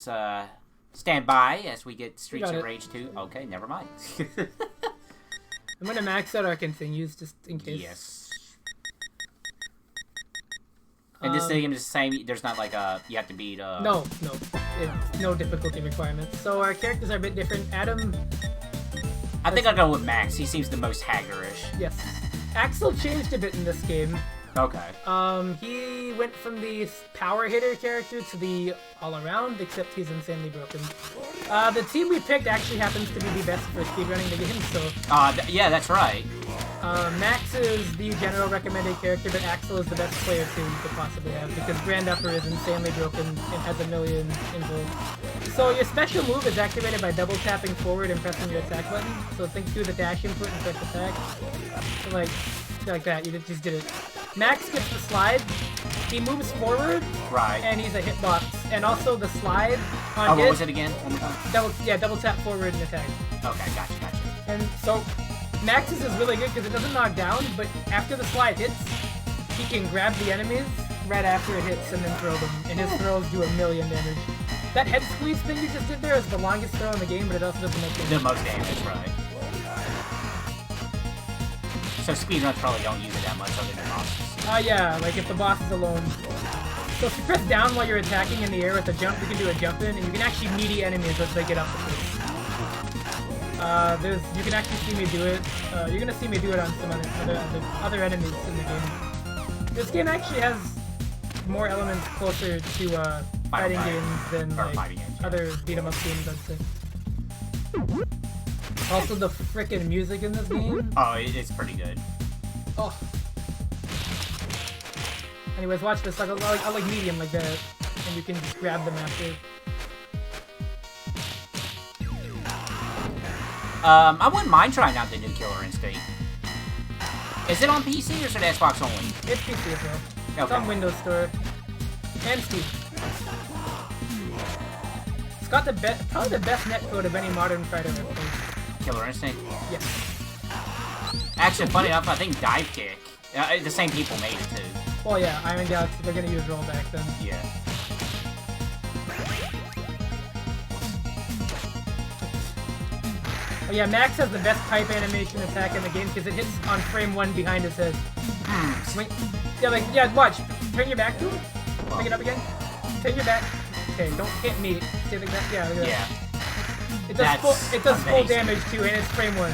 Stand by as we get Streets of Rage 2. Okay, never mind. I'm gonna max out our continues just in case. Yes. And this game is the same. There's not like you have to beat. No. It's no difficulty requirements. So our characters are a bit different. Adam. I think I'll go with Max. He seems the most haggerish. Yes. Axel changed a bit in this game. Okay. He went from the power hitter character to the all-around, except he's insanely broken. The team we picked actually happens to be the best for speedrunning the game, so... yeah, that's right. Max is the general recommended character, but Axel is the best player too you could possibly have, because Grand Upper is insanely broken and has a million involved. So your special move is activated by double tapping forward and pressing your attack button. So think through the dash input and press attack. So like that, you just did it. Max gets the slide, he moves forward, right, and he's a hitbox. And also the slide on what was it again? Double tap forward and attack. Okay, gotcha. And so Max's is really good because it doesn't knock down, but after the slide hits, he can grab the enemies right after it hits and then throw them. And his throws do 1,000,000 damage. That head squeeze thing you just did there is the longest throw in the game, but it also doesn't make damage. The most damage, right. So speedruns probably don't use it that much other than bosses. Yeah, like if the boss is alone. So if you press down while you're attacking in the air with a jump, you can do a jump in, and you can actually meaty enemies as they get up the face. You can actually see me do it. You're gonna see me do it on some other enemies in the game. This game actually has more elements closer to fighting games than like other beat-em-up games, I'd say. Also, the frickin' music in this game. Oh, it's pretty good. Oh. Anyways, watch this. I like medium like that, and you can just grab them after. I wouldn't mind trying out the new Killer Instinct. Is it on PC or is it Xbox only? It's PC as well. Okay. It's on Windows Store and Steam. It's got probably the best netcode of any modern fighter ever played. Killer Instinct? Yes. Actually, funny enough, I think Dive Kick. The same people made it too. Well, yeah, Iron Galaxy, they're gonna use rollback then. Yeah. Oh yeah, Max has the best pipe animation attack in the game because it hits on frame 1 behind his head. Wait, yeah, watch. Turn your back to him. Pick it up again. Turn your back. Okay, don't hit me. Stay like that. Yeah. Yeah. It does full damage too, and it's frame 1.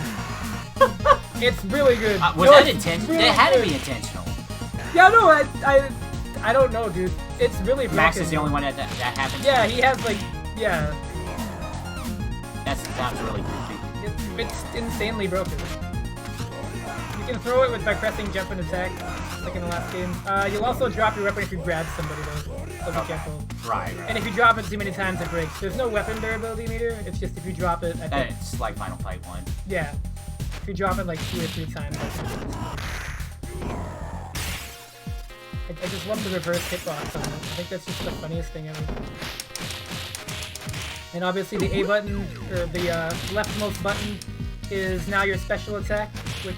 It's really good. Was that intentional? Really it had to be intentional. Yeah, no, I don't know, dude. It's really broken. Max is the only one that happens. Yeah, he has yeah. That's really goofy. It's insanely broken. You can throw it by pressing jump and attack, like in the last game. You'll also drop your weapon if you grab somebody though, so be careful. Right. And if you drop it too many times, it breaks. There's no weapon durability meter, it's just if you drop it, I think. It's like Final Fight 1. Yeah. If you drop it like 2 or 3 times, I just love the reverse hitbox on it. I think that's just the funniest thing ever. And obviously the A button, or the leftmost button, is now your special attack, which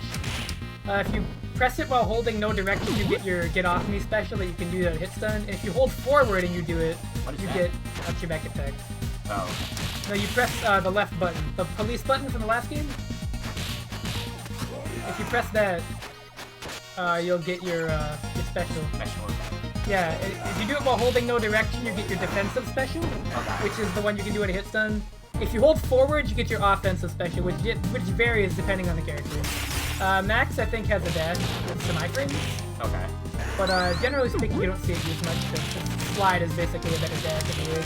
if you press it while holding no direction, you get your get off me special that you can do a hit stun. And if you hold forward and you do it, you get out your back attack. Oh. No, you press the left button, the police button from the last game. If you press that, you'll get your special. Yeah, if you do it while holding no direction, you get your defensive special, which is the one you can do at a hit stun. If you hold forward, you get your offensive special, which varies depending on the character. Max, I think, has a dash with some iframes. Okay. But generally speaking, you don't see it used much, because the slide is basically a better dash anyway.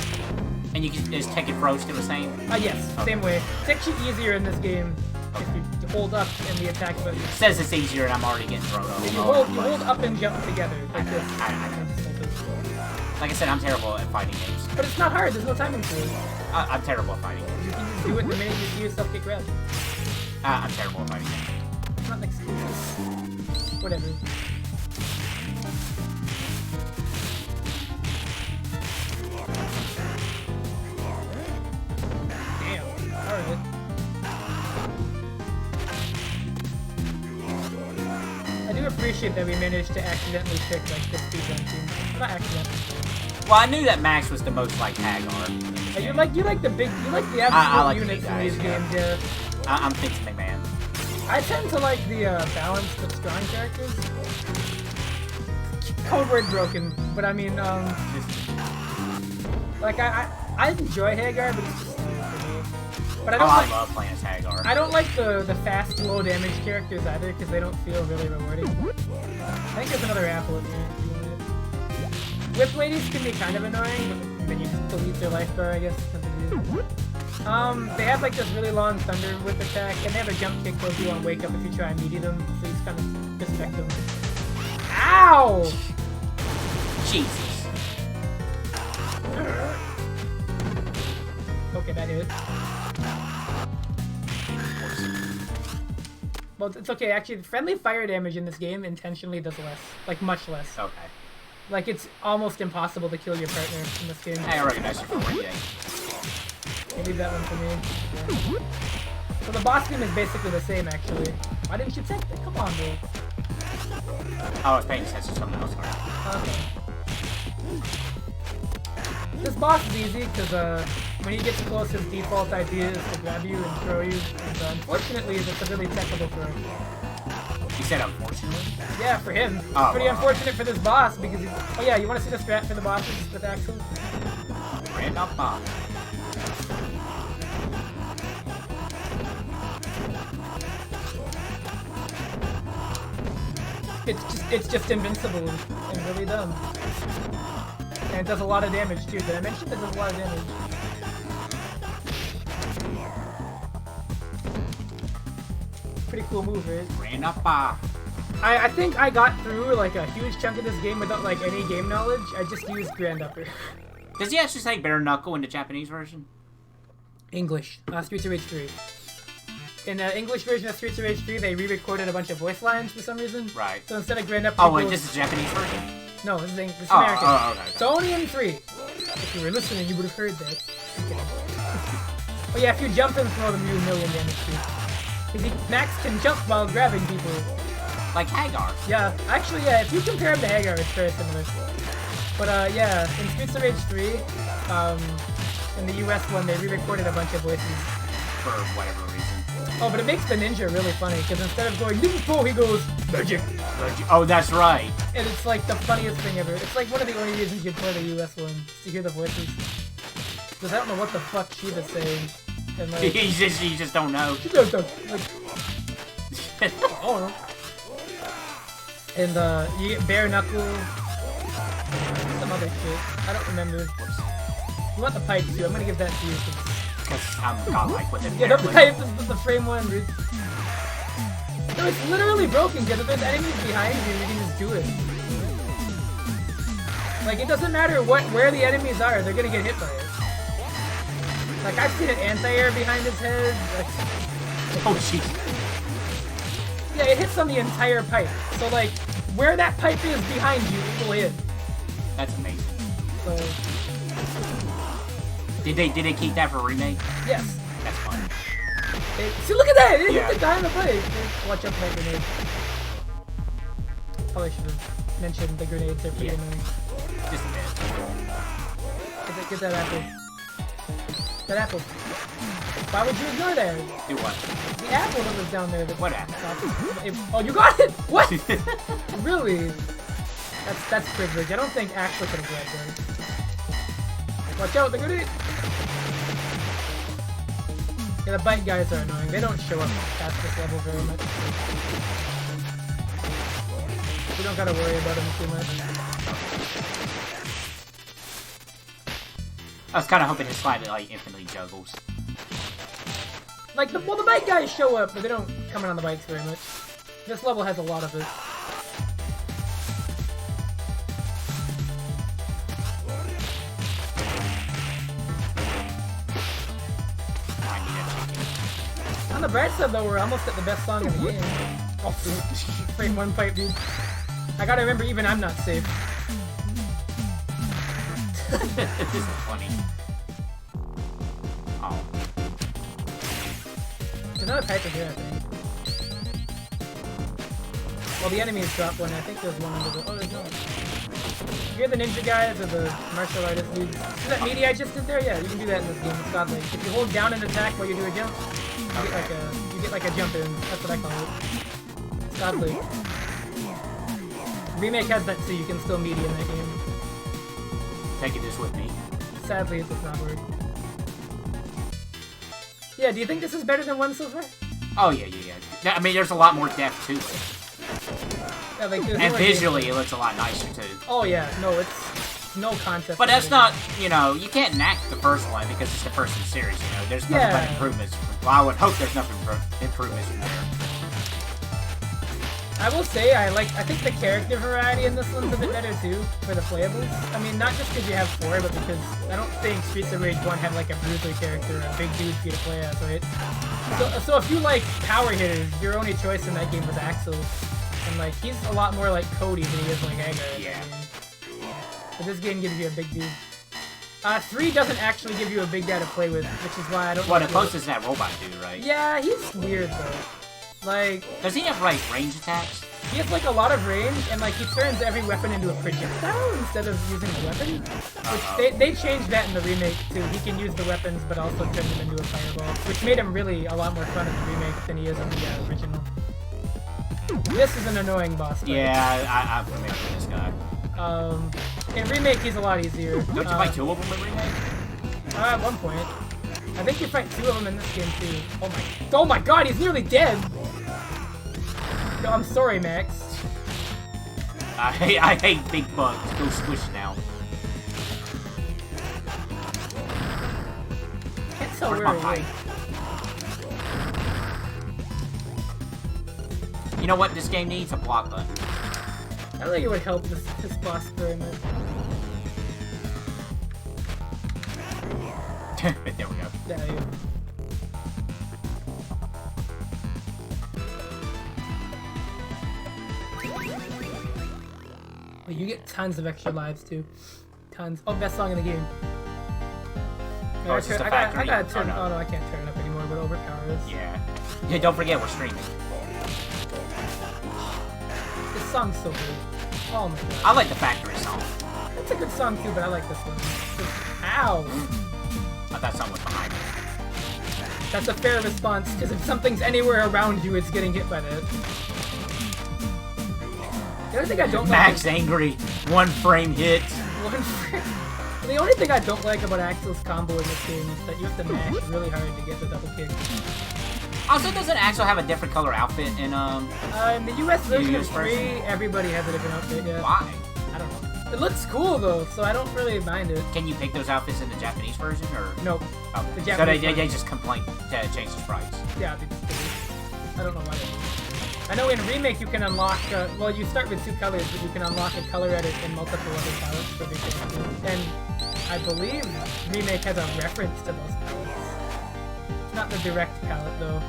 And you can, is Tekken Pro still the same? Yes, same way. It's actually easier in this game if you hold up in the attack button. It says it's easier and I'm already getting thrown off. You hold up and jump together, like this. Like I said, I'm terrible at fighting games. But it's not hard, there's no timing to it. I'm terrible at fighting games. You can just do it the minute you see yourself get grabbed. I'm terrible at fighting games. It's not an excuse. Whatever. Damn, alright. I do appreciate that we managed to accidentally pick like this speedrun team. Not accidentally. Well, I knew that Max was the most like Hagar. You like the absolute like the units big in these guys, games, yeah. I'm Vince McMahon. I tend to like the balanced but strong characters. Code word broken, but I mean, like I enjoy Hagar, but it's just for me. But I love playing as Hagar. I don't like the fast, low damage characters either because they don't feel really rewarding. I think there's another apple in here. If you want it. Whip ladies can be kind of annoying, but then you just delete their life bar, I guess. They have like this really long thunder whip attack, and they have a jump kick where you won't wake up if you try and meaty them, so you just kind of disrespect them. Ow! Jesus. Okay, that hit. Well, it's okay, actually, friendly fire damage in this game intentionally does less. Like, much less. Okay. Like, it's almost impossible to kill your partner in this game. Hey, I recognize you from Ring Day. You leave that one for me. So the boss game is basically the same, actually. Why didn't you take it? Come on, dude. Oh, it's paying attention to something else. Okay. This boss is easy because when he gets close, his default idea is to grab you and throw you. And unfortunately, it's a really technical throw. You said unfortunately? Yeah, for him. Oh, Pretty unfortunate for this boss because he... Oh yeah, you want to see the strat for the bosses with Axel? Random bomb. It's just invincible and really dumb. And it does a lot of damage too. Did I mention that it does a lot of damage? Pretty cool move, right? Random bomb. I think I got through like a huge chunk of this game without like any game knowledge. I just used Grand Upper. Does he actually say bare knuckle in the Japanese version? English. Streets of Rage 3. In the English version of Streets of Rage 3, they re-recorded a bunch of voice lines for some reason. Right. So instead of Grand Upper... Oh, wait, this is the Japanese version? No, this is American. Oh, okay. So only in 3. If you were listening, you would have heard that. Okay. Oh yeah, if you jump and throw them, you do a million damage too. Because Max can jump while grabbing people. Like Hagar. Yeah, actually, yeah, if you compare him to Hagar, it's very similar. But yeah, in Streets of Rage 3, in the US one, they re-recorded a bunch of voices. For whatever reason. Oh, but it makes the ninja really funny, because instead of going ninja, he goes magic. Oh, that's right. And it's like the funniest thing ever. It's like one of the only reasons you play the US one, to hear the voices. Because I don't know what the fuck Shiva's saying. And like, you just don't know. She does like, oh no. And you get bare knuckle, some other shit. I don't remember. You want the pipe too? I'm gonna give that to you. Because I'm godlike with it. Yeah, the pipe is the frame one, dude. No, it's literally broken because if there's enemies behind you, you can just do it. Like it doesn't matter where the enemies are, they're gonna get hit by it. Like I've seen an anti-air behind his head. Oh jeez. Yeah, it hits on the entire pipe. So like, where that pipe is behind you, it will hit. That's amazing. So, did they keep that for a remake? yes. That's fun. See, look at that! It Yeah. hit the guy in the pipe. Watch out for that grenade. Probably should have mentioned the grenades. They're pretty annoying. Just a bit. Get that apple. That apple. Why would you ignore that? Do what? The apple that was down there. What apple? Oh, you got it! What? Really? That's privilege. I don't think Axel could have grabbed that. Watch out, the grenade! Yeah, the bite guys are annoying. They don't show up past this level very much. You don't gotta worry about them too much. I was kind of hoping his slide like infinitely juggles. Like, the bike guys show up, but they don't come in on the bikes very much. This level has a lot of it. On the bright side, though, we're almost at the best song in the game. Oh, frame one pipe, dude. I gotta remember, even I'm not safe. This is funny. Oh. There's another pipe in here, I think. Well, the enemies dropped one. I think there's one under the... Oh, there's no one. You're the ninja guys or the martial artist dudes. See that meaty I just did there? Yeah, you can do that in this game. It's godly. If you hold down and attack while you do a jump, you get like a jump in. That's what I call it. It's godly. Remake has that too. You can still meaty in that game. Taking this with me. Sadly, it does not work. Yeah, do you think this is better than 1 so far? Oh, yeah. I mean, there's a lot more depth to it. Yeah, like, and visually, it looks a lot nicer, too. Oh, yeah. No, it's no concept. But that's not, you know, you can't knock the first one because it's the first in the series, you know. There's nothing but improvements. Well, I would hope there's nothing but improvements from there. I will say, I think the character variety in this one's a bit better too, for the playables. I mean, not just because you have 4, but because I don't think Streets of Rage 1 had like a bruiser character, a big dude for you to play as, right? So if you like power hitters, your only choice in that game was Axel. And like, he's a lot more like Cody than he is like Agar. Yeah. But this game gives you a big dude. 3 doesn't actually give you a big guy to play with, which is why I don't. Well, the closest is that robot dude, right? Yeah, he's weird though. Like, does he have like range attacks? He has like a lot of range, and like he turns every weapon into a projectile instead of using a weapon. Which they changed that in the remake too. He can use the weapons, but also turn them into a fireball, which made him really a lot more fun in the remake than he is in the original. This is an annoying boss fight. Yeah, I'm familiar with this guy. In remake, he's a lot easier. Don't you fight 2 of them in remake? At one point. I think you fight 2 of them in this game too. Oh my god, he's nearly dead! No, I'm sorry, Max. I hate big bugs. Go squish now. Can't tell where he is. You know what this game needs? A block button. I don't think it would help this boss very much. There we go. Yeah, you. Wait, you get tons of extra lives too. Tons. Oh, best song in the game. Oh, I gotta turn. Oh, no, I can't turn it up anymore. But overpower is. Yeah. Yeah. Don't forget we're streaming. This song's so good. Oh my god. I like the factory song. It's a good song too, but I like this one. Ow. I thought someone was behind me. That's a fair response, because if something's anywhere around you, it's getting hit by that. The only thing I don't Max angry. 1 frame hit. 1 frame. The only thing I don't like about Axel's combo in this game is that you have to mash really hard to get the double kick. Also, doesn't Axel have a different color outfit in the US version of 3, everybody has a different outfit, yeah. Why? I don't know. It looks cool though, so I don't really mind it. Can you pick those outfits in the Japanese version, or? Nope. Oh. The So Japanese they just complain to change the sprites. Yeah, I don't know why. I know in Remake you can unlock, well you start with 2 colors, but you can unlock a color edit in multiple other palettes for big things. And I believe Remake has a reference to those palettes. It's not the direct palette though.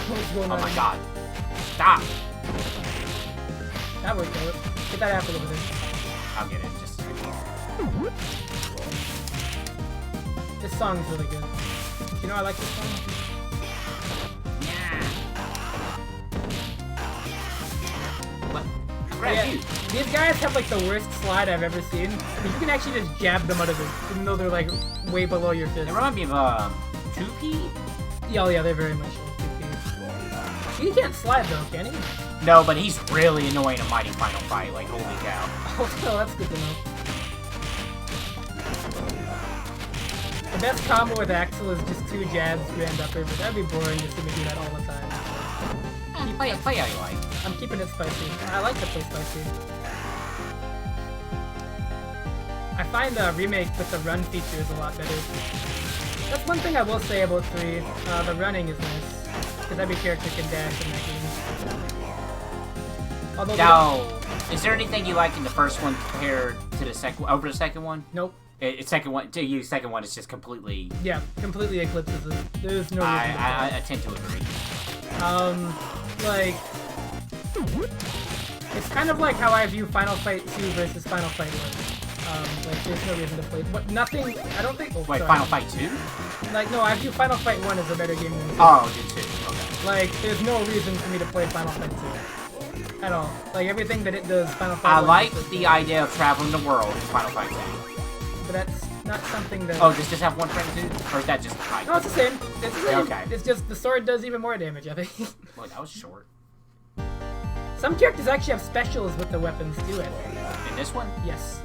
What's going on? Oh my god. Stop! That worked out. Get that apple over there. I'll get it in just a second. This song is really good. You know I like this song? Yeah. What? Yeah, these guys have like the worst slide I've ever seen. You can actually just jab them out of it, even though they're like way below your fist. They remind me of 2P? Yeah, they're very much like 2P. He can't slide though, can he? No, but he's really annoying in Mighty Final Fight, like holy cow. Oh, that's good to know. The best combo with Axel is just 2 jabs, grand upper, but that'd be boring just to me do that all the time. Play how you like. I'm keeping it spicy. I like to play spicy. I find the remake with the run feature is a lot better. That's one thing I will say about 3. The running is nice. Because every character can dash in that game. Although now, is there anything you like in the first one compared to the second over the second one? Nope. Second one is just completely. Yeah, completely eclipses it. There's no reason I tend to agree. Like, it's kind of like how I view Final Fight 2 versus Final Fight 1. Like, there's no reason to play. But nothing. I don't think. Oh, wait, sorry. Final Fight 2? Like, no, I view Final Fight 1 as a better game than 2. Oh, you did too. Okay. Like, there's no reason for me to play Final Fight 2. At all. Like, everything that it does, Final Fight I 1 like is the idea of traveling the world in Final Fight 2. But that's not something that... Oh, does this have one frame too? Or is that just high? No, it's the same. It's the same. Okay. It's just the sword does even more damage, I think. Boy, that was short. Some characters actually have specials with the weapons too, I think. In this one? Yes.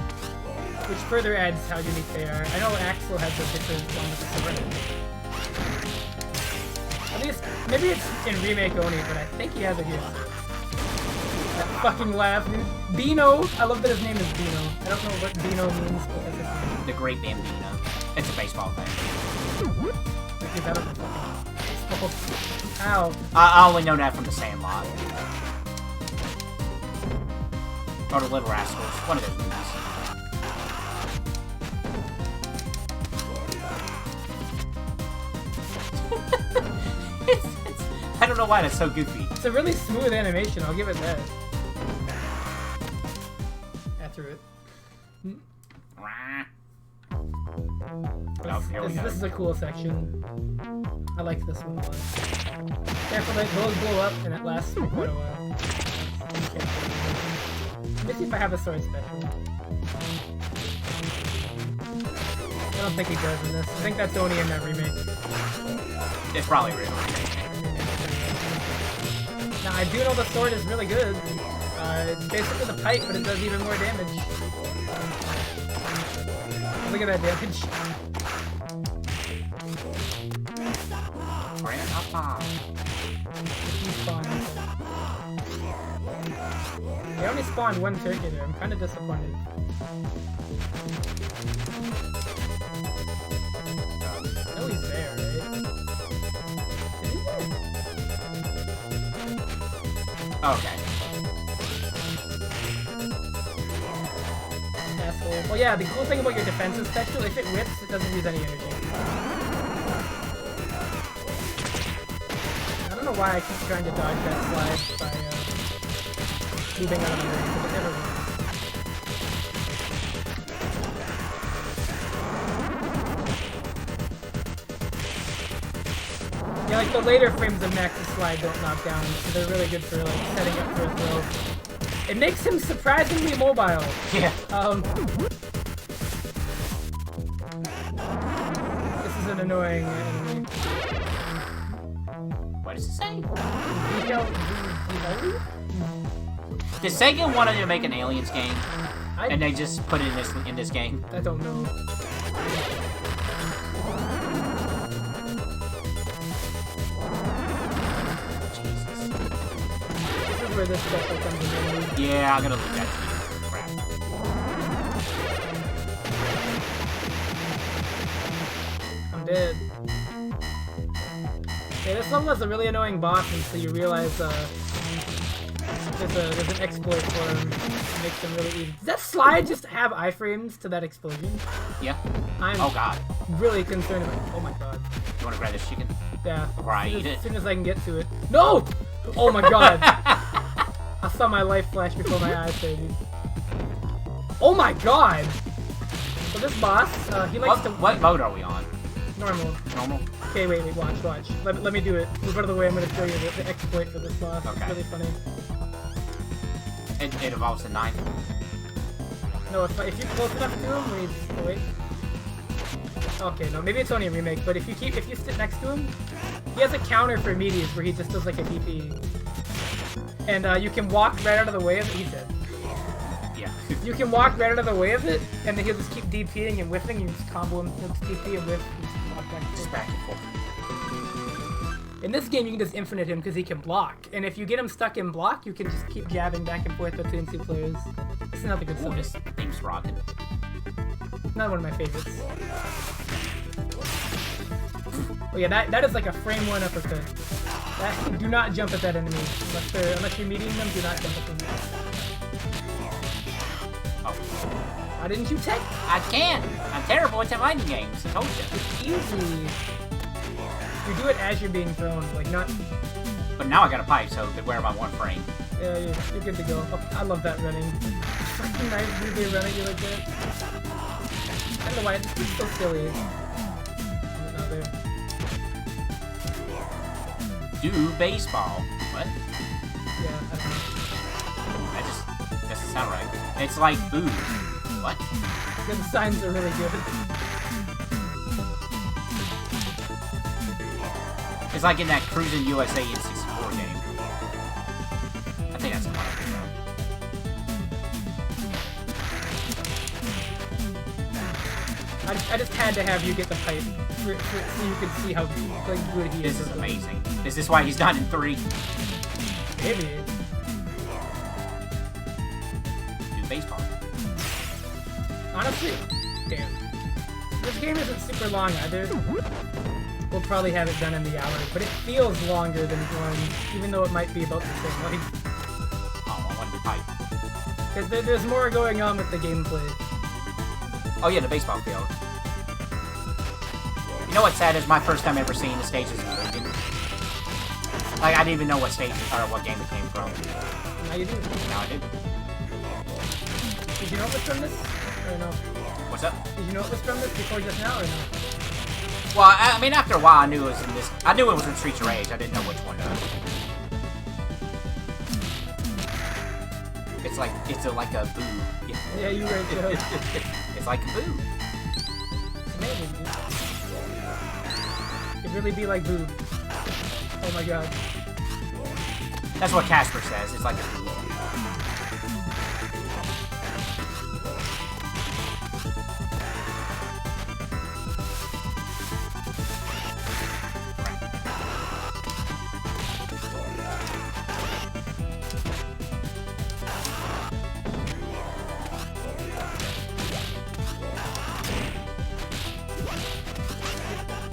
Which further adds how unique they are. I know Axel has a different one with the sword. At least, maybe it's in Remake only, but I think he has it here. That fucking laugh, dude. Bino! I love that his name is Bino. I don't know what Bino means, but that's his name. The Great Bambino. It's a baseball thing. Like, is that a baseball? Ow. I only know that from the Sandlot. Or the Little Rascals. One of those movies. I don't know why that's so goofy. It's a really smooth animation, I'll give it that. After it. This is a cool section. I like this one a lot. Careful that those blow up and it lasts for quite a while. Let me see if I have a sword special. I don't think he does in this. I think that's only in that remake. It's probably real. Now, I do know the sword is really good. It's basically the pipe, but it does even more damage. Look at that damage. They only spawned one turkey there. I'm kind of disappointed. I know he's there, right? Is he there? Okay. Asshole. Well, yeah, the cool thing about your defensive special, if it whips, it doesn't use any energy. I don't know why I keep trying to dodge that slide by moving out of the way, but it never works. Yeah, like the later frames of Max's slide don't knock down, so they're really good for like setting up for a throw. It makes him surprisingly mobile. Yeah. This is an annoying enemy. What does it say? Did Did Sega wanted to make an Aliens game, and they just put it in this game? I don't know. Where this special comes in. Yeah, I'm gonna look at it. Crap. I'm dead. Yeah, this level is a really annoying boss until you realize there's an exploit for him that makes him really easy. Does that slide just have iframes to that explosion? Yeah. I'm oh god. really concerned about it. Oh my god. You wanna grab this chicken? Yeah. Before I eat it? As soon as I can get to it. No! Oh my god. I saw my life flash before my eyes, baby. Oh my god! So this boss, he likes to... What mode are we on? Normal. Normal? Okay, wait, watch. Let me do it. Move out of the way, I'm gonna show you the exploit for this boss. Okay. It's really funny. It involves a knife. No, if you're close enough to him, oh wait. Okay, no, maybe it's only a remake, but if you sit next to him, he has a counter for immediate where he just does like a DP. And you can walk right out of the way of it. He's dead. Yeah. You can walk right out of the way of it, and then he'll just keep DPing and whiffing, and you just combo him, he'll just DP and whiff, and just walk back and forth. In this game, you can just infinite him because he can block. And if you get him stuck in block, you can just keep jabbing back and forth between two players. This is another good song. This thing's rocking. Not one of my favorites. Oh yeah, that is like a frame one uppercut. Do not jump at that enemy. Unless you're meeting them, do not jump at them. Oh. Why didn't you take? I can't! I'm terrible at fighting games, I told you. It's easy. You do it as you're being thrown, like not... But now I got a pipe, so beware my one frame. Yeah, you're good to go. Oh, I love that running. Fucking nice movie running you like that. I don't know why, it's so silly. Not there. do baseball. What? Yeah, I don't know. That just doesn't sound right. It's like boo. What? The signs are really good. It's like in that Cruisin' USA N64 game. I think that's one of I just had to have you get the pipe so you could see how like, good he is. This is amazing. Is this why he's not in 3? Maybe. Do baseball. Honestly, damn. This game isn't super long either. We'll probably have it done in the hour, but it feels longer than one, even though it might be about the same length. Oh, I want the pipe. Because there's more going on with the gameplay. Oh yeah, the baseball field. You know what's sad is my first time ever seeing the stages in Logan. Like, I didn't even know what stage or what game it came from. Now you do. Now I do. Did you know it was from this? Or no? What's up? Did you know it was from this before just now, or no? Well, I mean, after a while, I knew it was in this. I knew it was in Streets of Rage. I didn't know which one. It's like like a boo. Yeah, you right, Joe. It's like a boo. Amazing, dude. It'd really be like Boo. Oh my god. That's what Casper says. It's like a boo.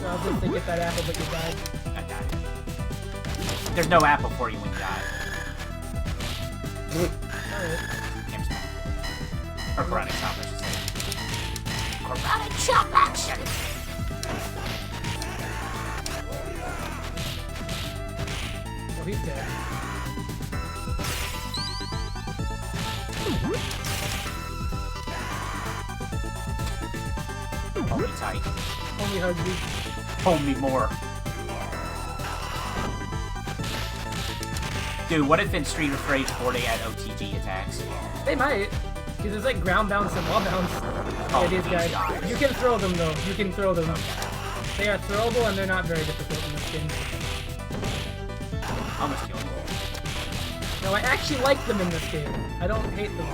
I was just to get that apple, but you died. I died. There's no apple for you when you die. Alright. Or karate chop, I should say. Karate chop action! Well, he's dead. Hold me tight. Only hug you. Hold me more. Dude, what if in Street of Rage 4 they had OTG attacks? They might. Because there's like ground bounce and wall bounce. Oh, Yeah, these guys. You can throw them though. You can throw them. They are throwable and they're not very difficult in this game. I almost killed him. No, I actually like them in this game. I don't hate them.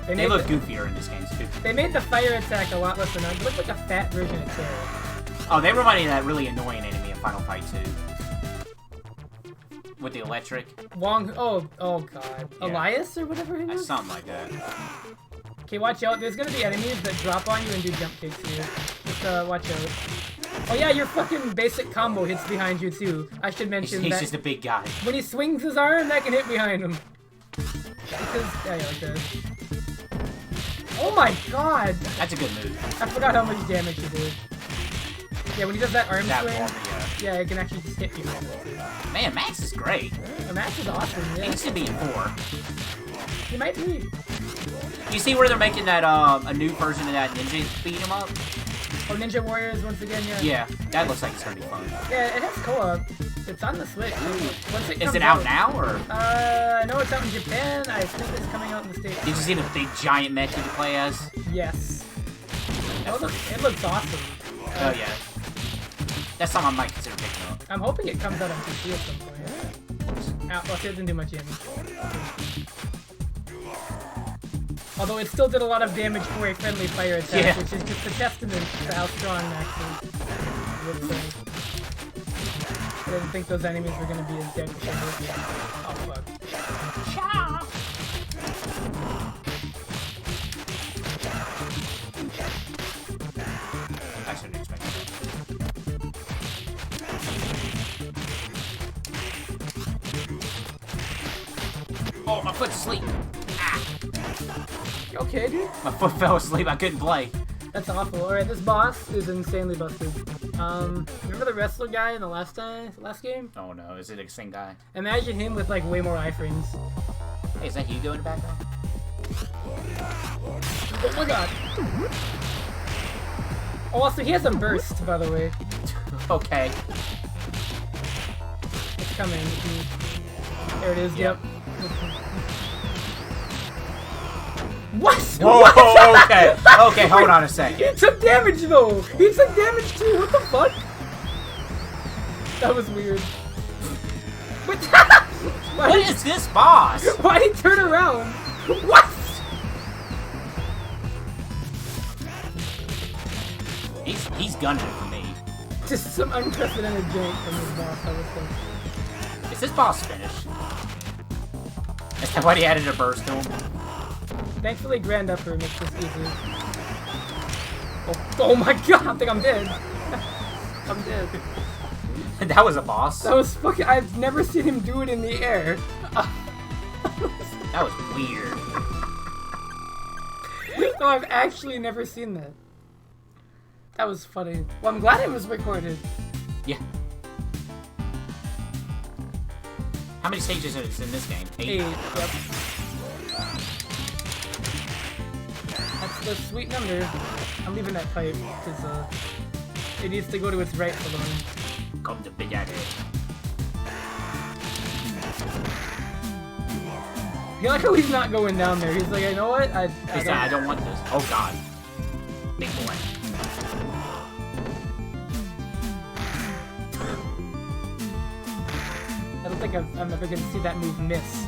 They look goofier in this game too. They made the fire attack a lot less annoying. They look like a fat version of Terra. Oh, they remind me of that really annoying enemy in Final Fight 2. With the electric. Wong. Oh god. Yeah. Elias or whatever he That's was? something like that. Okay, watch out. There's gonna be enemies that drop on you and do jump kicks here. Just watch out. Oh yeah, your fucking basic combo hits behind you too. I should mention He's that just a big guy. when he swings his arm, that can hit behind him. Because, yeah, like that. Oh my god! That's a good move. I forgot how much damage he did. Yeah, when he does that arm That swing, one, yeah. yeah, it can actually just hit behind him too. Man, Max is great. The match is awesome, He yeah. needs to be in 4. He might be. You see where they're making that a new version of that ninja beat 'em up? Oh, Ninja Warriors once again, yeah. Yeah, that looks like it's gonna be fun. Yeah, it has co-op. It's on the Switch. Once it Is comes it out now or? No, it's out in Japan. I think it's coming out in the States. Did you see the big giant mech you can play as? Yes. It looks awesome. Oh yeah. That's something I might consider picking up. I'm hoping it comes out on PC at some point. Well, it doesn't do much damage. Although it still did a lot of damage for a friendly fire attack, Yeah. which is just a testament to how strong Max is. I didn't think those enemies were going to be as dead as they were. Oh, fuck. I shouldn't expect that. Oh, my foot's asleep. Ah, You okay, dude? my foot fell asleep. I couldn't play. That's awful. Alright, this boss is insanely busted. Remember the wrestler guy in the last game? Oh no, is it the same guy? Imagine him with, like, way more iframes. Hey, is that Hugo in the background? Oh my god! Oh, also, he has a burst, by the way. Okay. coming. There it is. Yep. What? Whoa, What? okay. Okay, hold on a second. He took damage though. He took damage too. What the fuck? That was weird. What is this boss? Why'd he turn around? What? He's gunning it for me. Just some unprecedented jank from this boss, I would think. Is this boss finished? Is that why he added a burst to him? Thankfully, Grand Upper makes this easy. Oh my god, I think I'm dead. I'm dead. That was a boss. That was fucking. I've never seen him do it in the air. That was weird. No, I've actually never seen that. That was funny. Well, I'm glad it was recorded. Yeah. How many stages is in this game? 8? 8, yep. That's the sweet number. I'm leaving that pipe, because it needs to go to its rightful owner. Come to big daddy. I like how he's not going down there. He's like, you know what? I don't want this. Oh god. Big boy. I don't think I'm ever gonna see that move miss.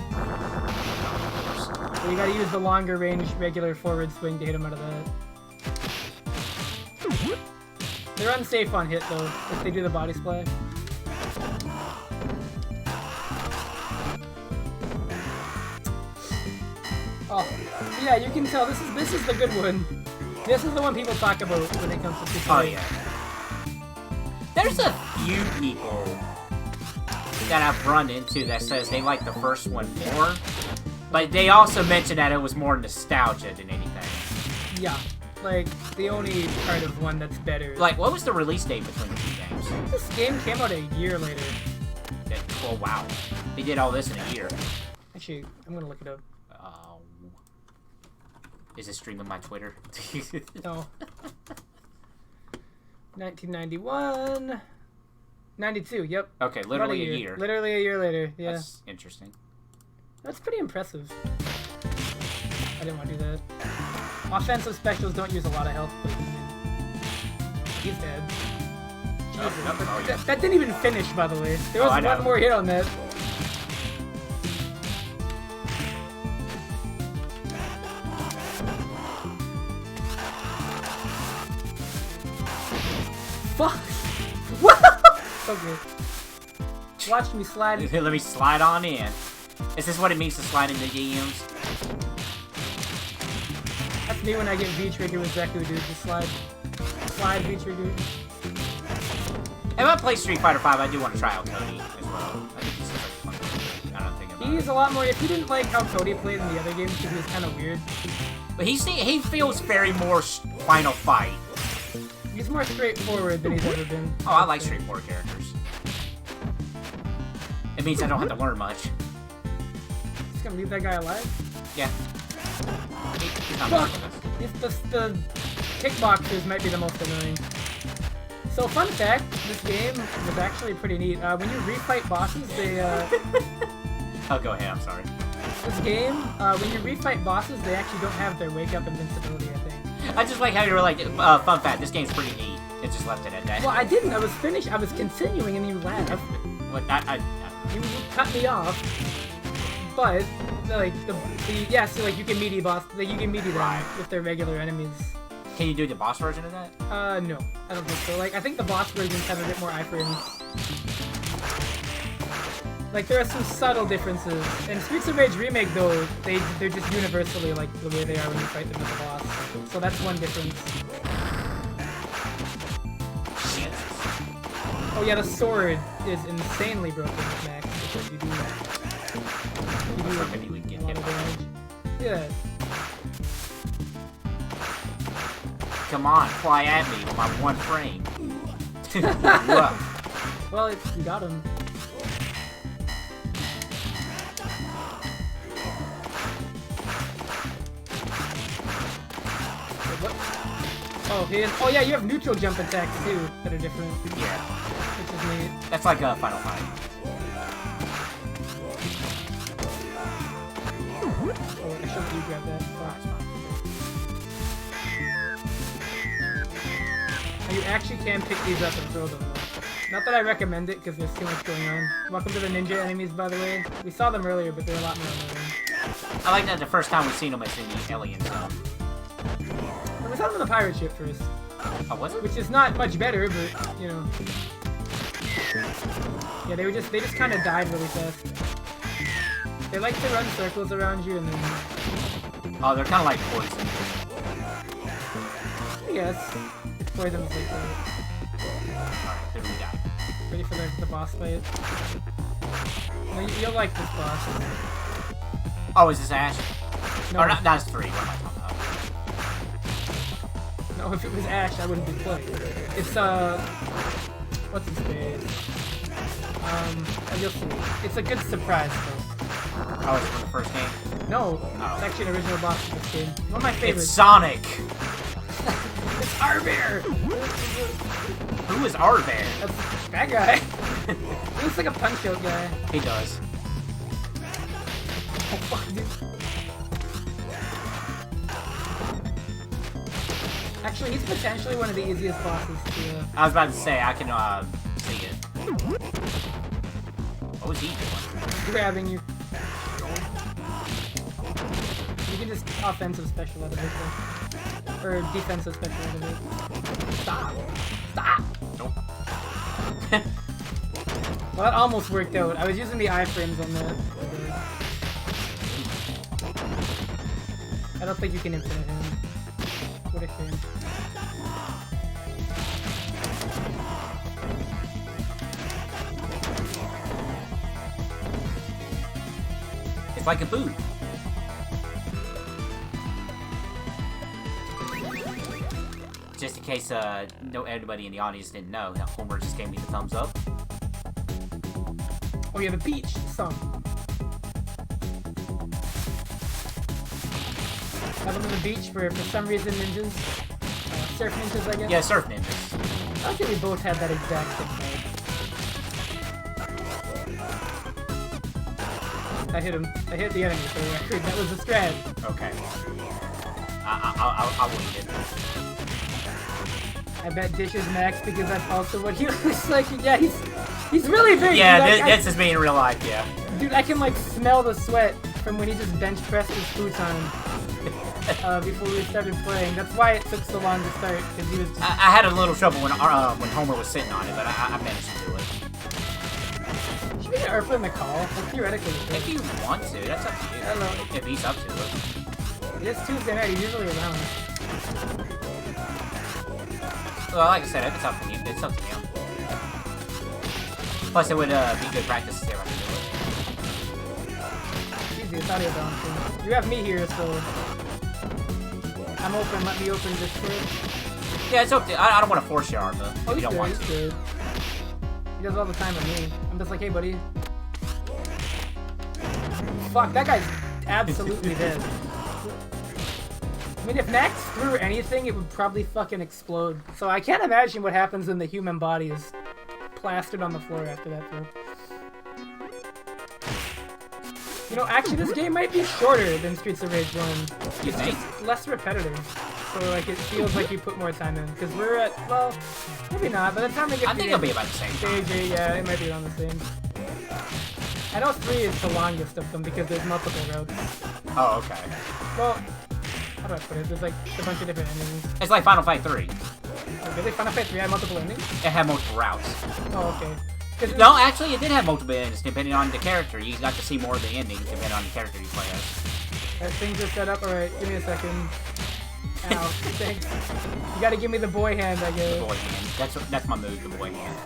So you gotta use the longer range regular forward swing to hit him out of that. They're unsafe on hit though, if they do the body splash. Oh, yeah, you can tell this is the good one. This is the one people talk about when it comes to Super. Oh yeah. There's a few people that I've run into that says they like the first one more, but they also mentioned that it was more nostalgia than anything. Yeah, like the only part of one that's better. Like, what was the release date between the two games? This game came out a year later. Oh wow, they did all this in a year. Actually, I'm gonna look it up. Is it streamed on my Twitter? No. 1991. 92, yep. Okay, literally a year. Literally a year later, yeah. That's interesting. That's pretty impressive. I didn't want to do that. Offensive specials don't use a lot of health, but he's dead. Jesus. Oh, yeah. That didn't even finish, by the way. There was one more hit on that. Fuck! What? Okay. Watch me slide. Let me slide on in. Is this what it means to slide into DMs? That's me when I get V-trigger with Zeku, dude. Just slide V-trigger. If I play Street Fighter V, I do want to try out Cody as well. I think he's like fun. I don't think about He's a lot more. If you didn't like how Cody played in the other games, because he was kind of weird. But he feels very more Final Fight. He's more straightforward than he's ever been. Oh, I like straightforward characters. It means I don't have to learn much. Just gonna leave that guy alive? Yeah. He's not Fuck! messing with us. The kickboxers might be the most annoying. So, fun fact, this game was actually pretty neat. When you refight bosses, they, Oh, go ahead, I'm sorry. This game, when you refight bosses, they actually don't have their wake-up invincibility, I think. I just like how you were like, fun fact, this game's pretty neat. It just left it at that. Well, I didn't. I was finished. I was continuing, and you laughed. What? You cut me off. But like yeah, so like you can meaty boss, like you can meaty them with their regular enemies. Can you do the boss version of that? No, I don't think so. Like I think the boss versions have a bit more iframes. Like there are some subtle differences. In Streets of Rage Remake though, they're just universally like the way they are when you fight them with the boss. So that's one difference. Shit. Oh yeah, the sword is insanely broken with Max because you do Maybe we can get a lot of damage. Yeah. Come on, fly at me with my one frame. Well, you got him. What? Oh, oh yeah, you have neutral jump attacks too that are different. Yeah. Which is neat. That's like a Final Fight. Oh, I should let you grab that. Oh. You actually can pick these up and throw them, though. Not that I recommend it, because there's too much going on. Welcome to the ninja enemies, by the way. We saw them earlier, but they're a lot more annoying. I like that the first time we seen them, it's in the alien zone. We saw them on the pirate ship first. Oh, was it? Which is not much better, but, you know. Yeah, they just kind of died really fast. They like to run circles around you and then... Oh, they're kind of like poison. I guess. It's poison like that. Alright, who do we got? Ready for the boss fight? No, you'll like this boss. Oh, is this Ash? No. Or not, that's 3. What am I talking about? No, if it was Ash, I wouldn't be playing. It's, what's his face? You'll see. It's a good surprise, though. Oh, it's from the first game? No, Oh. it's actually an original boss of this game. One of my favorites. It's Sonic! It's Arbear! Who is Arbear? That's that guy. He looks like a Punch-Out guy. He does. Oh, fuck, dude. Actually, he's potentially one of the easiest bosses to... I was about to say, I can, see it. What was he doing? grabbing you. You can just offensive special out of it, though. Or defensive special out of it. Stop! Stop! Nope. Well, that almost worked out. I was using the iframes on that. I don't think you can infinite him. What a shame. It's like a boot. Just in case no anybody in the audience didn't know, Homer just gave me the thumbs up. Oh yeah, the beach song. Have them on the beach for some reason ninjas. Surf ninjas, I guess? Yeah, surf ninjas. I think we both had that exact same mode. I hit him. I hit the enemy for the record. That was the strat. Okay. I'll wing it. I bet Dish is max because that's also what he looks like. Yeah, he's really big. Yeah, dude. this is me in real life, yeah. Dude, I can like smell the sweat from when he just bench pressed his futon before we started playing. That's why it took so long to start, because he was just... I had a little trouble when Homer was sitting on it, but I managed to do it. Should we get Arpa in the call? Like, theoretically, we If could. you want to, that's up to you. I don't know. If he's up to it. It's Tuesday night, he's usually around. Well, like I said, if it's up to you, it's up to you. Plus, it would be good practice to see if I can do it. Easy, it's audio balancing. You have me here, so... I'm open, let me open Discord. Yeah, it's up to you. I don't want to force you, Arpa, Oh, if you he's don't good, want he's to. good. He does all the time with me. I'm just like, hey, buddy. Fuck, that guy's absolutely dead. I mean, if Max threw anything, it would probably fucking explode. So I can't imagine what happens when the human body is plastered on the floor after that throw. You know, actually, this game might be shorter than Streets of Rage 1. You It's think? just less repetitive. So, like, it feels like you put more time in. Because we're at, well, maybe not. By the time we get I to think the it'll be about the same time. stage 8, yeah, it might be around the same. I know 3 is the longest of them because there's multiple routes. Oh, okay. Well, how do I put it? There's, like, a bunch of different endings. It's like Final Fight 3. Really? Final Fight 3 had multiple endings? It had multiple routes. Oh, okay. 'Cause No, actually, it did have multiple endings depending on the character. You got to see more of the endings depending on the character you play as. things are set up. Alright, give me a second. Ow, thanks. You gotta give me the boy hand, I The guess. boy hand. That's my move, the boy hand.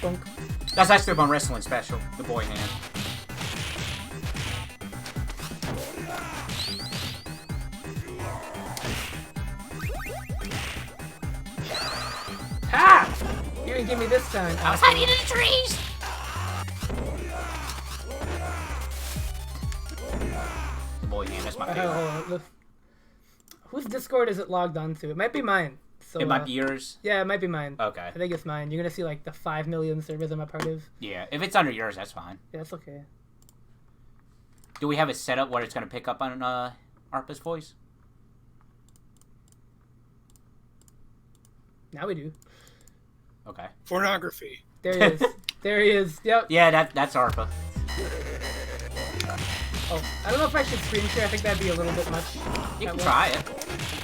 Bonk. That's actually my wrestling special, the boy hand. Ha! You didn't give me this time. I was hiding in the trees! The boy hand, that's my favorite. Hold on, look. Whose Discord is it logged onto? It might be mine. So, It might be yours. Yeah, it might be mine. Okay. I think it's mine. You're gonna see like the 5 million servers I'm a part of. Yeah, if it's under yours, that's fine. Yeah, that's okay. Do we have it set up where it's going to pick up on Arpa's voice? Now we do. Okay. Pornography. There he is. There he is. Yep. Yeah, that's Arpa. Oh, I don't know if I should screen share. I think that'd be a little bit much. You can try it.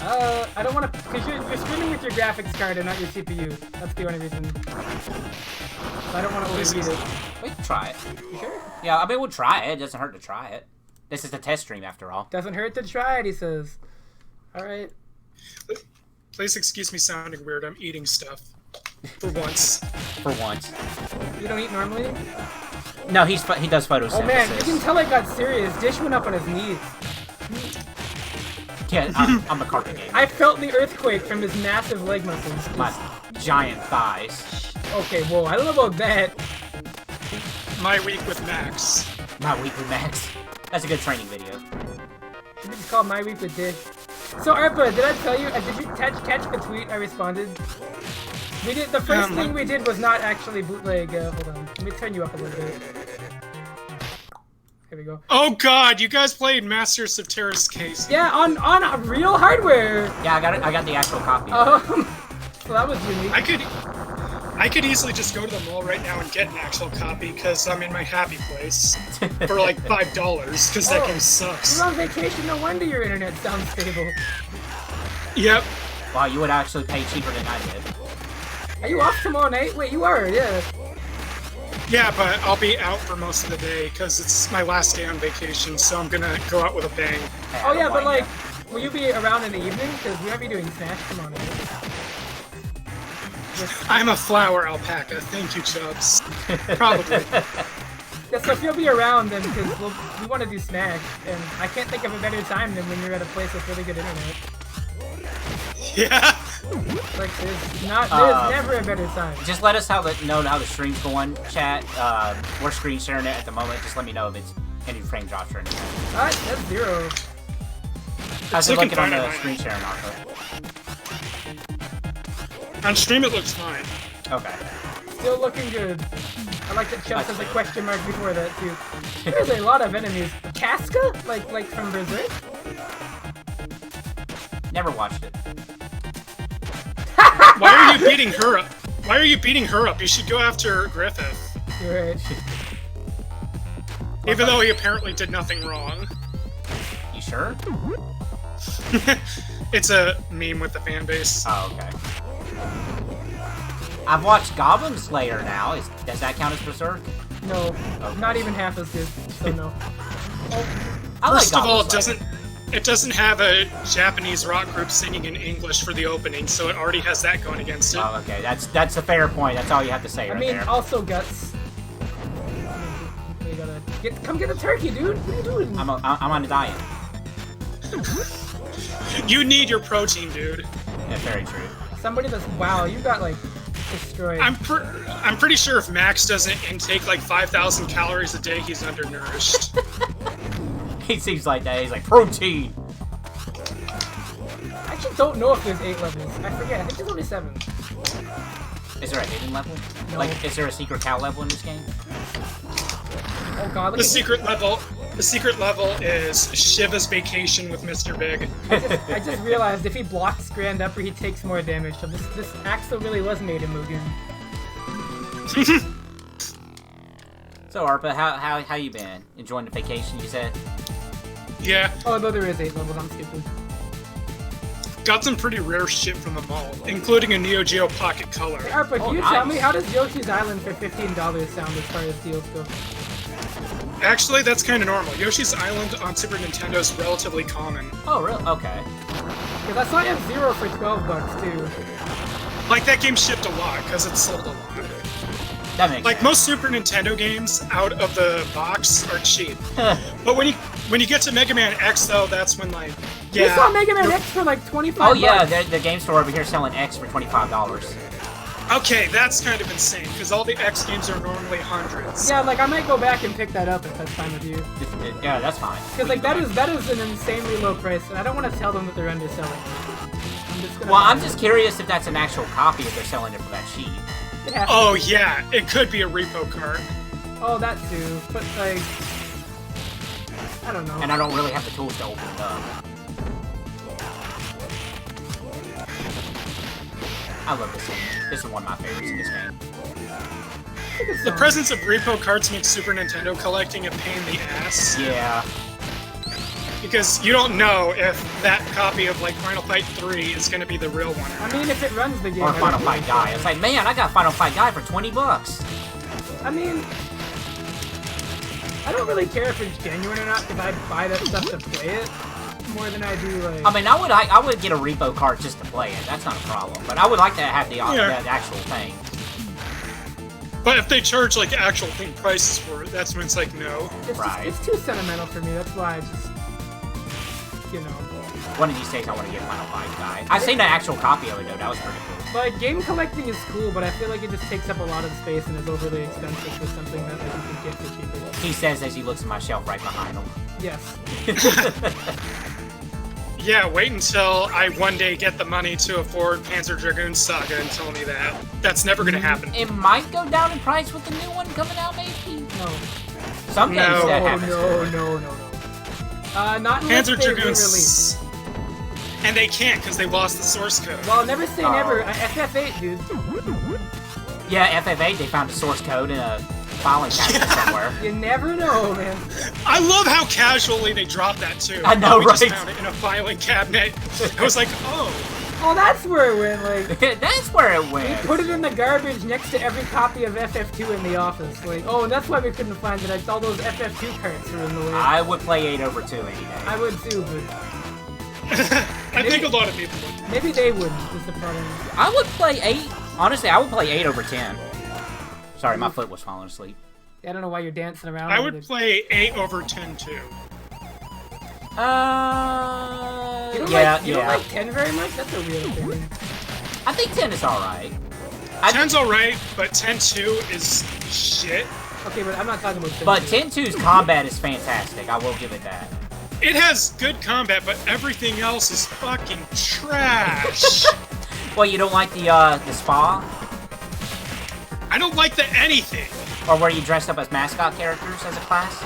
I don't want to, because you're streaming with your graphics card and not your CPU. That's the only reason. I don't want to overheat it. We can try it. You sure? Yeah, I mean, we'll try it. It doesn't hurt to try it. This is a test stream, after all. Doesn't hurt to try it, he says. Alright. Please excuse me sounding weird. I'm eating stuff. For once. For once. You don't eat normally? No, he does photosynthesis. Oh man, you can tell I got serious. Dish went up on his knees. Yeah, I'm a carpet game. I felt the earthquake from his massive leg muscles. My giant thighs. Okay, whoa, I don't know about that. My week with Max. My week with Max. That's a good training video. Should be just called My Week with Dish. So Arpa, did I tell you, did you catch the tweet I responded? We did, the first thing we did was not actually bootleg, hold on, let me turn you up a little bit. Here we go. Oh god, you guys played Masters of Terrace Case. Yeah, on real hardware! Yeah, I got the actual copy. Well, that was unique. I could easily just go to the mall right now and get an actual copy, because I'm in my happy place. For like $5, because that game sucks. You're on vacation, no wonder your internet sounds stable. Yep. Wow, you would actually pay cheaper than I did. Are you off tomorrow night? Wait, you are, yeah. Yeah, but I'll be out for most of the day, because it's my last day on vacation, so I'm gonna go out with a bang. Hey, Oh yeah, but like, will you be around in the evening? Because we might be doing Smash tomorrow night. I'm a flower alpaca, thank you, Chubbs. Probably. Yeah, so if you'll be around then, because we want to do Smash, and I can't think of a better time than when you're at a place with really good internet. Yeah. Like, there's never a better time. Just let us know how the stream's going, chat. We're screen sharing it at the moment. Just let me know if it's any frame drops or anything. Alright, that's 0. How's it looking on the screen sharing, Arpa? On stream it looks fine. Okay. Still looking good. I like that Chubb says a question mark before that, too. There's a lot of enemies. Casca? Like from Berserk? Never watched it. Why are you beating her up? Why are you beating her up? You should go after Griffith. You're right. Even though he apparently did nothing wrong. You sure? It's a meme with the fan base. Oh, okay. I've watched Goblin Slayer now. Does that count as Berserk? No, Okay. not even half as good, so no. First of all, it doesn't have a Japanese rock group singing in English for the opening, so it already has that going against it. Oh, okay. That's a fair point. That's all you have to say I right mean, there. also Guts. You gotta come get a turkey, dude. What are you doing? I'm on a diet. You need your protein, dude. Yeah, very true. Somebody that's you got like destroyed. I'm pretty sure if Max doesn't intake like 5,000 calories a day, he's undernourished. He seems like that. He's like, protein! I actually don't know if there's 8 levels. I forget. I think there's only 7. Is there a hidden level? No. Like, is there a secret cow level in this game? Oh god, look The at secret level is Shiva's vacation with Mr. Big. I just realized if he blocks Grand Upper, he takes more damage. So this Axel really was made in Mugen. So, Arpa, how you been? Enjoying the vacation, you said? Yeah, Oh, though there is 8 levels, I'm stupid. got some pretty rare shit from the mall, including a Neo Geo Pocket Color. Hey, Arpa, Oh, can you tell nice. me, how does Yoshi's Island for $15 sound as far as deals go? Actually, that's kind of normal. Yoshi's Island on Super Nintendo is relatively common. Oh, really? Okay. Because I saw F-Zero for $12 too. Like, that game shipped a lot, because it sold a lot. That makes Like, sense. most Super Nintendo games out of the box are cheap. But when you get to Mega Man X, though, that's when, like, yeah. You saw Mega Man X for like 25 Oh, yeah, bucks. the game store over here selling X for $25. Okay, that's kind of insane, because all the X games are normally hundreds. Yeah, like I might go back and pick that up if that's fine with you. Yeah, that's fine. Because like that is an insanely low price, and I don't want to tell them that they're underselling. I'm just curious if that's an actual copy if they're selling it for that cheap. It has to Oh, be. yeah, it could be a repo card. Oh, that too. But like, I don't know. And I don't really have the tools to open it up. I love this game. This is one of my favorites in this game. The presence of repo carts makes Super Nintendo collecting a pain in the ass. Yeah. Because you don't know if that copy of like Final Fight 3 is going to be the real one. I mean, if it runs the game. Or Final Fight Guy. It's like, man, I got Final Fight Guy for $20. I mean, I don't really care if it's genuine or not, because I buy that stuff to play it more than I do like. I mean, I would get a repo card just to play it. That's not a problem. But I would like to have the actual thing. But if they charge like actual thing prices for it, that's when it's like no. It's too sentimental for me. That's why I just, you know. One of these days, I want to get Final Fight Guy. I seen an actual copy of it though. That was pretty cool. Like, game collecting is cool, but I feel like it just takes up a lot of space and is overly expensive for something that like, you can get for cheaper. He says as he looks at my shelf right behind him. Yes. Yeah, wait until I one day get the money to afford Panzer Dragoon Saga and tell me that. That's never gonna happen. It might go down in price with the new one coming out, maybe? No. Some games that happens. No. Not unless Panzer they Dragoon re-release. And they can't because they lost the source code. Well, never say never. FF8, dude. Yeah, FF8, they found a source code in a filing cabinet somewhere. You never know, man. I love how casually they dropped that too. I know, we right? just found it in a filing cabinet. I was like, oh. Oh, that's where it went. Like, that's where it we went. put it in the garbage next to every copy of FF2 in the office. Like, oh, and that's why we couldn't find it. All those FF2 carts were in the way. I would play 8 over 2 any day. I would too, but I think a lot of people would. maybe they wouldn't. Was the problem? I would play 8. Honestly, I would play 8 over 10. Sorry, my foot was falling asleep. I don't know why you're dancing around. I would play 8 over 10 too. You don't like 10 very much? That's a real thing. I think 10 is alright. 10's alright, but 10-2 is shit. Okay, but I'm not talking about 10. But 10-2's combat is fantastic. I will give it that. It has good combat, but everything else is fucking trash. Well, you don't like the spa? I don't like the anything. Or where you dressed up as mascot characters as a class?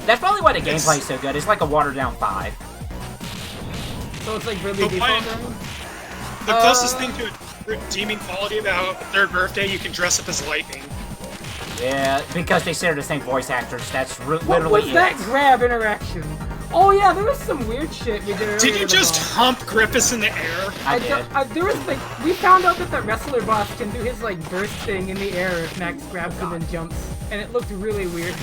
That's probably why the gameplay is so good. It's like a watered-down 5. So it's like really default. The closest thing to a redeeming quality about Third Birthday, you can dress up as Lightning. Yeah, because they share the same voice actors. That's literally What was that grab interaction? Oh yeah, there was some weird shit we did earlier. Did you just hump Griffiths in the air? I did. There was like, we found out that the wrestler boss can do his like burst thing in the air if Max grabs him and jumps, and it looked really weird.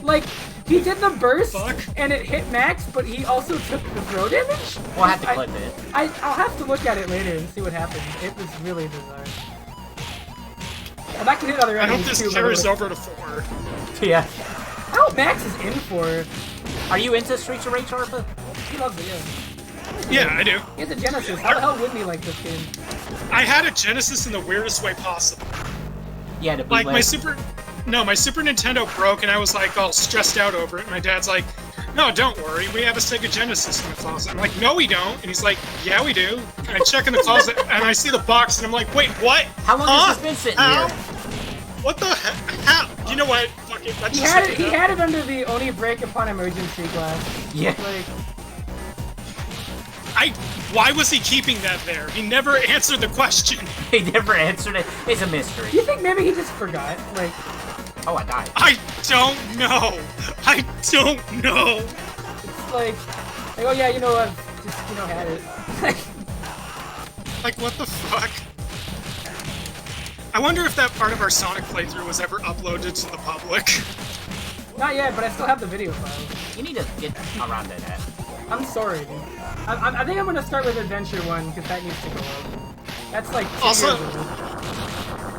Like, he did the burst, and it hit Max, but he also took the throw damage? We'll have to clip it. I'll have to look at it later and see what happened. It was really bizarre. Well, that can hit other I hope enemies this too, carries over to 4. Yeah. I hope Max is in for it. Are you into Streets of Rage, Arpa? He loves it, yeah. Yeah, I do. He has a Genesis. How the hell wouldn't he like this game? I had a Genesis in the weirdest way possible. Yeah, to Like, my Super Nintendo broke, and I was, like, all stressed out over it. And my dad's like, no, don't worry, we have a Sega Genesis in the closet. I'm like, no, we don't. And he's like, yeah, we do. And I check in the closet, and I see the box, and I'm like, wait, what? How long has this been sitting here? What the heck? How? You know what? Fuck it. Let's He just had it under the only break upon emergency glass. Yeah. Like, why was he keeping that there? He never answered the question. He never answered it. It's a mystery. you think maybe he just forgot? Like, Oh, I died. I don't know. I don't know. it's like oh yeah, you know, I've just, you know, had it. Like, what the fuck? I wonder if that part of our Sonic playthrough was ever uploaded to the public. Not yet, but I still have the video file. You need to get around to that. I'm sorry, dude. I think I'm gonna start with Adventure 1, because that needs to go up. That's like 2 Also, years old.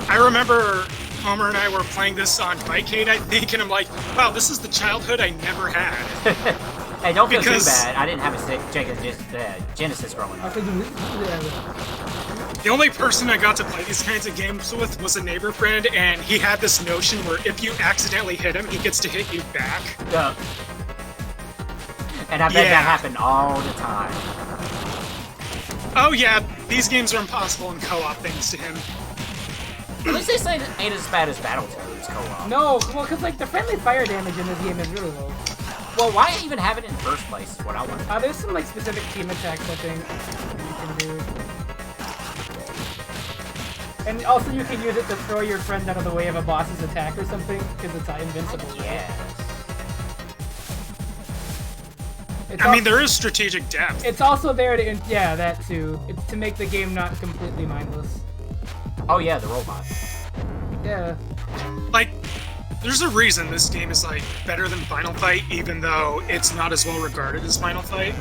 I remember Homer and I were playing this on Bikeade, I think, and I'm like, wow, this is the childhood I never had. Hey, don't feel too Because- bad. I didn't have a Genesis growing I up. think The only person I got to play these kinds of games with was a neighbor friend, and he had this notion where if you accidentally hit him, he gets to hit you back. Yeah. And I bet Yeah. that happened all the time. Oh yeah, these games are impossible in co-op thanks to him. At least this ain't as bad as Battletoads co-op. No, well, because like the friendly fire damage in this game is really low. Well, why even have it in the first place is what I want. There's some like specific team attacks I think you can do. And also you can use it to throw your friend out of the way of a boss's attack or something, because it's invincible. Yes. I mean, there is strategic depth. It's also there to, yeah, that too. It's to make the game not completely mindless. Oh yeah, the robot. Yeah. Like, there's a reason this game is, like, better than Final Fight, even though it's not as well regarded as Final Fight.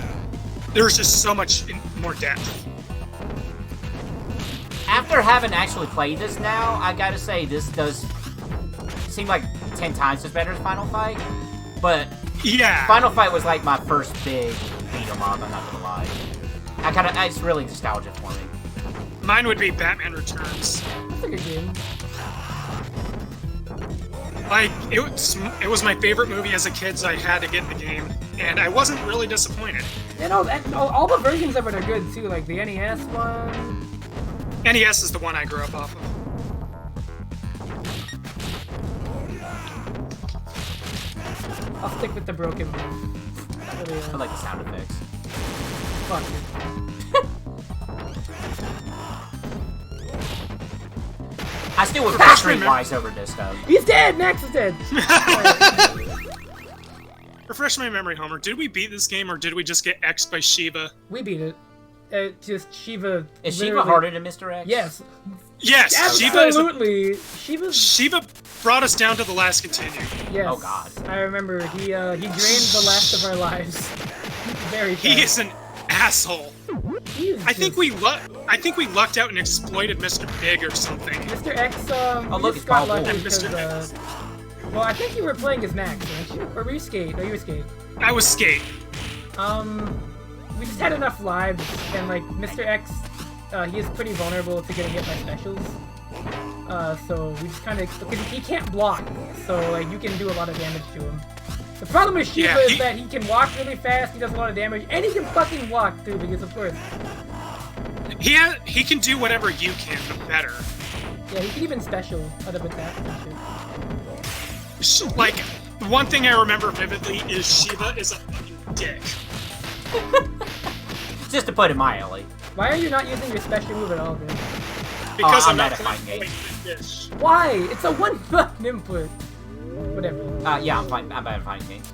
There's just so much more depth. After having actually played this now, I gotta say, this does seem like 10 times as better as Final Fight. But yeah, Final Fight was like my first big beat 'em up, I'm not gonna lie. It's really nostalgic for me. Mine would be Batman Returns. That's a good game. Like, it was my favorite movie as a kid, so I had to get the game, and I wasn't really disappointed. You know, all the versions of it are good too, like the NES one. NES is the one I grew up off of. I'll stick with the broken one. Really, I like the sound effects. fuck it. I still would pick Streetwise over this though. He's dead! Max is dead! Refresh my memory, Homer. Did we beat this game, or did we just get X'd by Shiva? We beat it. Just Shiva. Is Shiva harder than Mr. X? Yes. Yes, Absolutely. Shiva brought us down to the last continue. Yes. Oh god. I remember he drained the last of our lives. Very fast. He is an asshole. I think we lucked out and exploited Mr. Big or something. Mr. X, Oh, we look, just it's got Paul lucky Bull. because, Mr. X. well, I think you were playing as Max, weren't you? Or were you Skate? No, you were Skate. I was Skate. We just had enough lives, and like, Mr. X, he is pretty vulnerable to getting hit by specials. So we just kind of, because he can't block, so like, you can do a lot of damage to him. The problem with Shiva is that he can walk really fast, he does a lot of damage, and he can fucking block too, because of course. He can do whatever you can, but better. Yeah, he can even special out of attacks and shit. Like, one thing I remember vividly is Shiva is a fucking dick. Just to put it mildly. Why are you not using your special move at all, dude? Because I'm I'm not not a fighting game. this. Why? It's a one-button input. Whatever. Yeah, I'm fine. I'm bad at fighting games.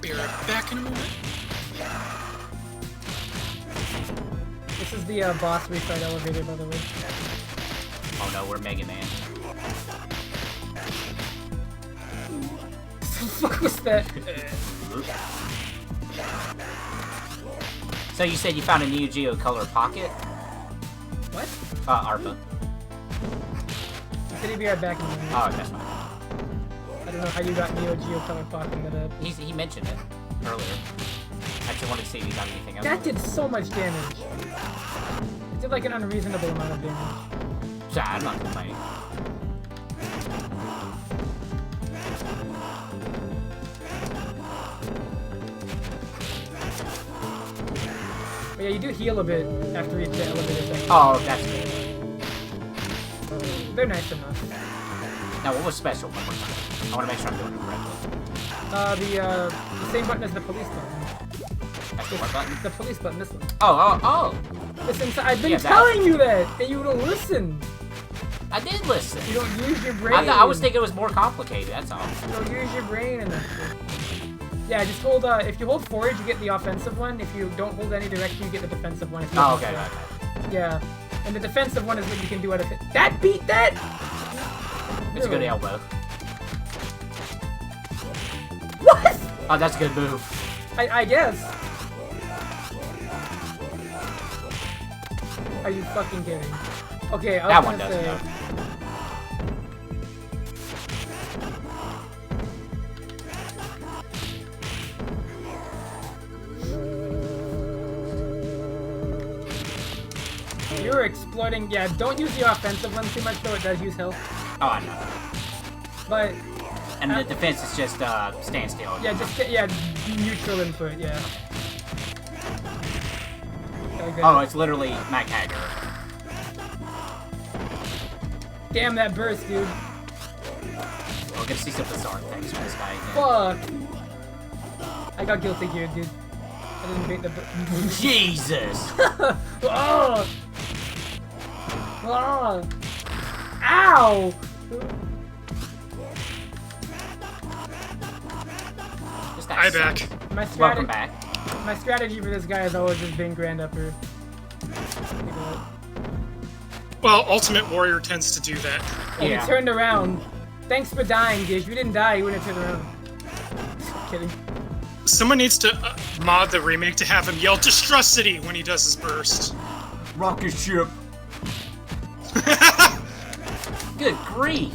Be right back in a moment. This is the boss restart elevator, by the way. Oh no, we're Mega Man. What the fuck was that? So you said you found a Neo Geo Color Pocket? What? ARPA. He said he'd be right back in a minute. Oh, that's fine. I don't know how you got Neo Geo Color Pocket that up. He mentioned it earlier. I just wanted to see if he got anything else. That did so much damage. It did like an unreasonable amount of damage. Sorry, I'm not complaining. But yeah, you do heal a bit after you hit the elevator section. Oh, that's good. They're nice enough. Now, what was special? One more time. I want to make sure I'm doing it correctly. The same button as the police button. That's the what button? The police button, this one. Oh. Listen, I've been Yeah, telling you that, and you don't listen. I did listen. You don't use your brain. I was thinking it was more complicated, that's all. You don't use your brain enough. Yeah, just hold, if you hold forward, you get the offensive one. If you don't hold any direction, you get the defensive one. If you Oh, hold okay, forward. okay. Yeah, and the defensive one is what you can do out of it. That beat that! It's a good elbow. What? Oh, that's a good move. I guess. Are you fucking kidding? Okay, I was That one gonna doesn't, say... though. You're exploiting... Yeah, don't use the offensive one too much, though. It does use health. Oh, I know. But... And the defense is just stand still. Yeah, just get... Yeah, neutral input, yeah. Okay, good. Oh, it's literally Mac Hager. Damn that burst, dude. We're gonna see some bizarre things from this guy again. Fuck. I got guilty here, dude. I didn't bait the. Jesus! Oh! Oh! Ow! This guy Hi sucks. back. Welcome back. My strategy for this guy has always just been Grand Upper. Well, Ultimate Warrior tends to do that. And Yeah. he turned around. Thanks for dying, Gish. If you didn't die, you wouldn't have turned around. Kidding. Someone needs to mod the remake to have him yell Destrucity when he does his burst. Rocket ship. Good grief.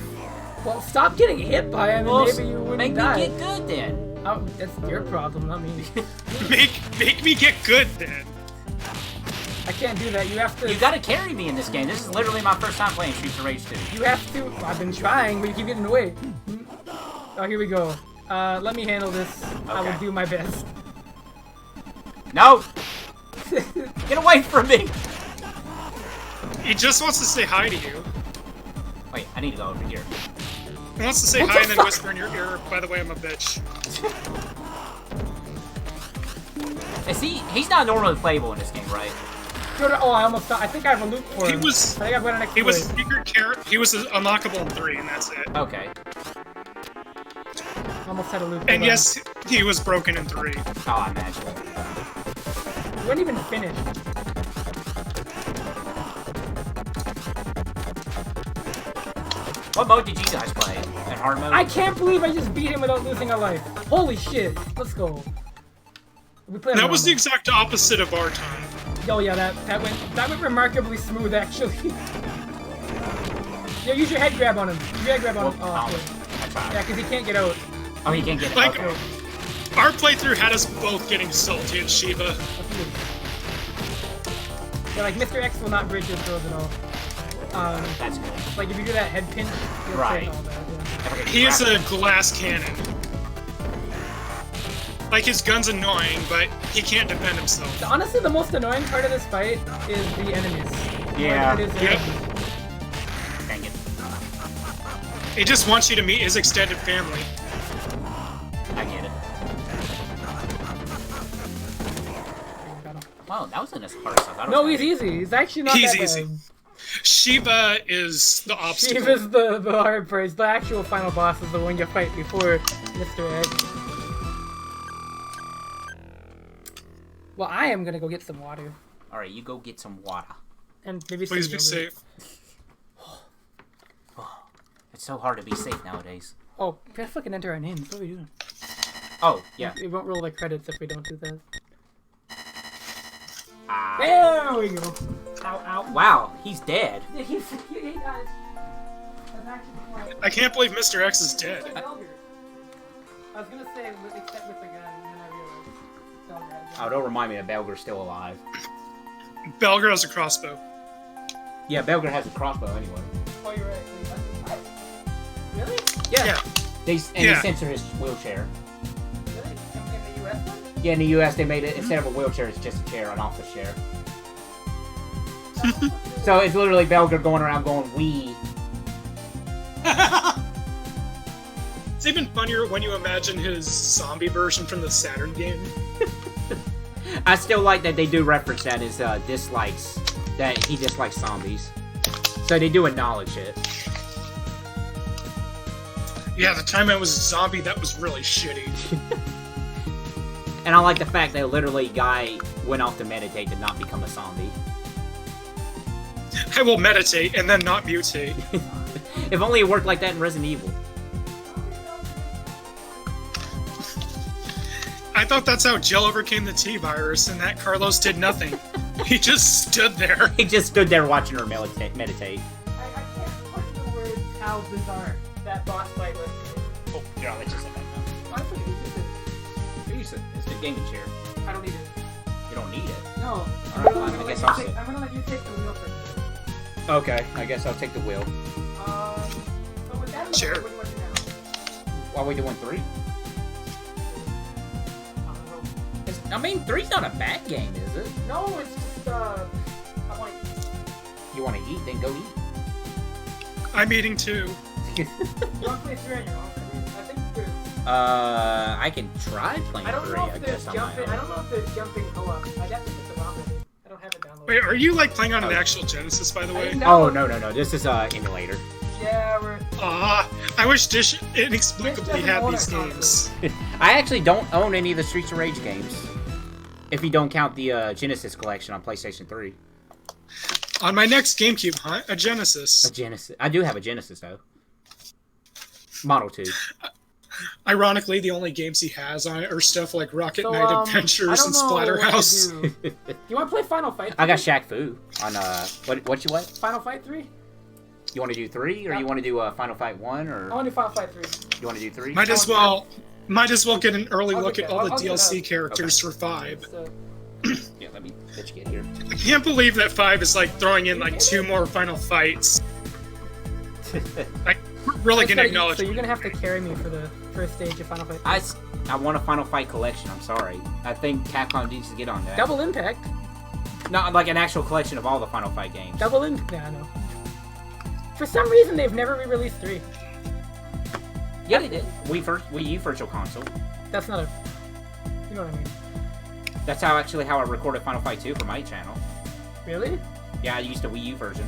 Well, stop getting hit by him, and maybe you wouldn't make die. me get good then. Oh, that's your problem, not me. Make me get good then. I can't do that. You have to. You gotta carry me in this game. This is literally my first time playing Streets of Rage 2. You have to. I've been trying, but you keep getting in the way. Oh, here we go. Let me handle this. I will Okay. do my best. No! Get away from me! He just wants to say hi to you. Wait, I need to go over here. He wants to say What hi the and then fuck? whisper in your ear, by the way, I'm a bitch. Is he's not normally playable in this game, right? Oh, I almost thought. I think I have a loop for He him. was- I think I've got an extra. He was a secret carrot. He was unlockable in 3, and that's it. Okay. Almost had a loop. And Hold on. yes, he was broken in 3. Oh, I imagine. We weren't even finished. What mode did you guys play? In hard mode? I can't believe I just beat him without losing a life. Holy shit! Let's go. We played. That was the normal. exact opposite of our time. Oh yeah, that went remarkably smooth actually. Yeah, use your head grab on him. Use your head grab on him. Oh, Oh, shit. I tried. Yeah, because he can't get out. Oh, he can't get it. Like- Okay. Our playthrough had us both getting salty at Shiva. Yeah, like Mr. X will not break your throws at all. That's good. Like if you do that head pinch, you'll Right. take all that. Yeah. Okay, He is crap. a glass cannon. Like, his gun's annoying, but he can't defend himself. Honestly, the most annoying part of this fight is the enemies. Yeah. More than it is the Yep. enemies. Dang it. He just wants you to meet his extended family. I get it. Wow, that wasn't as hard as I thought it was. No, gonna he's be. easy. He's actually not He's that easy. bad. Shiva is the obstacle. Shiva's the hard part. The actual final boss is the one you fight before Mr. X. Well, I am gonna go get some water. Alright, you go get some water. And maybe Please some be yogurt. safe. It's so hard to be safe nowadays. Oh, we gotta fucking enter our names. What are we doing? Oh, yeah. It won't roll the credits if we don't do that. Ah. There we go. Ow, ow. Wow, he's dead. Yeah, he dies. That's actually I can't believe Mr. X is dead. I was gonna say, except with the gun, and then I realized. Oh, don't remind me that Belger's still alive. Belger has a crossbow. Yeah, Belger has a crossbow anyway. Oh, you're right. Really? Yeah. They Yeah. censor his wheelchair. Really? In the US one? Yeah, in the US, they made it, instead of a wheelchair, it's just a chair, an office chair. So it's literally Belger going around going, wee. It's even funnier when you imagine his zombie version from the Saturn game. I still like that they do reference that as dislikes, that he dislikes zombies. So they do acknowledge it. Yeah, the time I was a zombie, that was really shitty. And I like the fact that literally guy went off to meditate to not become a zombie. I will meditate and then not mutate. If only it worked like that in Resident Evil. I thought that's how Jill overcame the T-virus, and that Carlos did nothing. He just stood there. He just stood there watching her meditate. I can't put into words how bizarre that boss fight was. Oh, yeah, let's just set that down. Honestly, it's It's the gaming chair. I don't need it. You don't need it. No. Alright, I'm I gonna guess let I'll you sit. I'm gonna let you take the wheel for me. Okay, I guess I'll take the wheel. But with that, Sure. what do you want to do now? Why are we doing 3? I mean, 3's not a bad game, is it? No, it's just, I want to eat. You want to eat, then go eat. I'm eating too. You want to play 3 on your own? I think there's... I can try playing I don't 3, know I if there's guess, on my jumping. I own. don't know if there's jumping co-op. I'd have to get the ROM. I don't have it downloaded. Wait, are you like playing on an actual Genesis, by the way? Oh, no. This is, emulator. Yeah, we're... I wish Dish inexplicably Dish doesn't had own these our games. I actually don't own any of the Streets of Rage games. If you don't count the, Genesis collection on PlayStation 3. On my next GameCube hunt, a Genesis. A Genesis. I do have a Genesis, though. Model 2. Ironically, the only games he has on it are stuff like Rocket So, Knight I Adventures don't and know what to Splatterhouse. do. You want to play Final Fight 3? I got Shaq Fu on, what? Final Fight 3? You want to do 3, or you want to do, Final Fight 1, or... I want to do Final Fight 3. You want to do 3? Might as well get an early I'll look get at that. all the I'll get DLC that. characters for 5. So, Yeah, let you get here. I can't believe that 5 is like throwing in like 2 more Final Fights. Like, we're really gonna acknowledge. So you're gonna have to carry me for the first stage of Final Fight. I want a Final Fight collection, I'm sorry. I think Capcom needs to get on that. Double Impact. Not like an actual collection of all the Final Fight games. Double Impact. Yeah, I know. For some reason, they've never re-released 3. Yeah, they did. Wii U Virtual Console. That's not a... You know what I mean. That's how I recorded Final Fight 2 for my channel. Really? Yeah, I used a Wii U version.